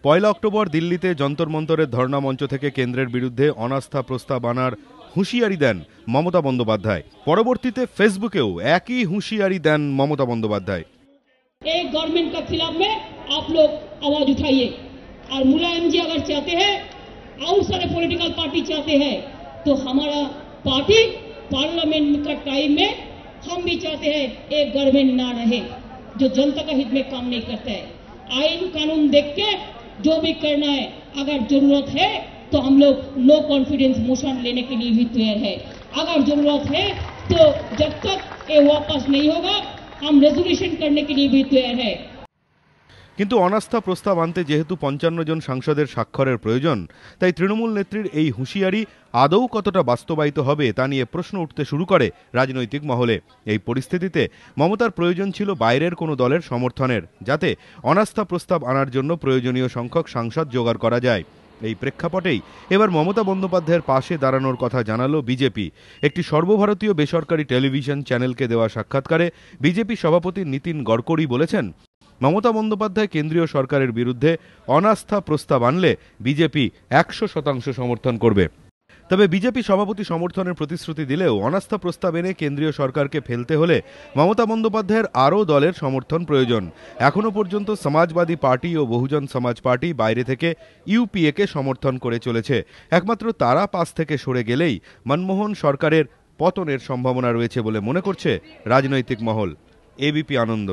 পয়লা October দিল্লিতে যন্তর মন্তরের ধর্ণা মঞ্চ থেকে কেন্দ্রের বিরুদ্ধে অনাস্থা প্রস্তাব আনার হুঁশিয়ারি দেন মমতা বন্দ্যোপাধ্যায়। পরবর্তীতে ফেসবুকেও একই হুঁশিয়ারি দেন মমতা বন্দ্যোপাধ্যায়। एक गवर्नमेंट का खिलाफ में आप लोग आवाज उठाइए और मुलायम जी अगर चाहते हैं और सारे पॉलिटिकल पार्टी चाहते हैं तो हमारा पार्टी पार्लियामेंट का टाइम में हम भी चाहते हैं एक गवर्नमेंट ना रहे जो जनता का हित में काम नहीं करता है। आइन कानून देख के जो भी करना है, अगर जरूरत है तो हम लोग नो कॉन्फिडेंस मोशन लेने के लिए भी तैयार है। अगर जरूरत है तो जब तक ये वापस नहीं होगा हम रेजोल्यूशन करने के लिए भी तैयार है। কিন্তু অনাস্থা প্রস্তাব আনতে যেহেতু ৫৫ জন সাংসদের স্বাক্ষরের প্রয়োজন, তাই তৃণমূল নেত্রীর এই হুঁশিয়ারি আদৌ কতটা বাস্তবায়িত হবে তা নিয়ে প্রশ্ন উঠতে শুরু করে রাজনৈতিক মহলে। এই পরিস্থিতিতে মমতার প্রয়োজন ছিল বাইরের কোনো দলের সমর্থনের, যাতে অনাস্থা প্রস্তাব আনার জন্য প্রয়োজনীয় সংখ্যক সাংসদ জোগাড় করা যায়। এই প্রেক্ষাপটেই এবার মমতা বন্দ্যোপাধ্যায়ের পাশে দাঁড়ানোর কথা জানালো বিজেপি। একটি সর্বভারতীয় বেসরকারি টেলিভিশন চ্যানেলকে দেওয়া সাক্ষাৎকারে বিজেপি সভাপতি নীতিন গডকরি বলেছেন, মমতা বন্দ্যোপাধ্যায় কেন্দ্রীয় সরকারের বিরুদ্ধে অনাস্থা প্রস্তাব আনলে বিজেপি ১০০% সমর্থন করবে। তবে বিজেপি সভাপতি সমর্থনের প্রতিশ্রুতি দিলেও অনাস্থা প্রস্তাব এনে কেন্দ্রীয় সরকারকে ফেলতে হলে মমতা বন্দ্যোপাধ্যায়ের আরও দলের সমর্থন প্রয়োজন। এখনও পর্যন্ত সমাজবাদী পার্টি ও বহুজন সমাজ পার্টি বাইরে থেকে ইউপিএকে সমর্থন করে চলেছে। একমাত্র তারা পাশ থেকে সরে গেলেই মনমোহন সরকারের পতনের সম্ভাবনা রয়েছে বলে মনে করছে রাজনৈতিক মহল। এবিপি আনন্দ।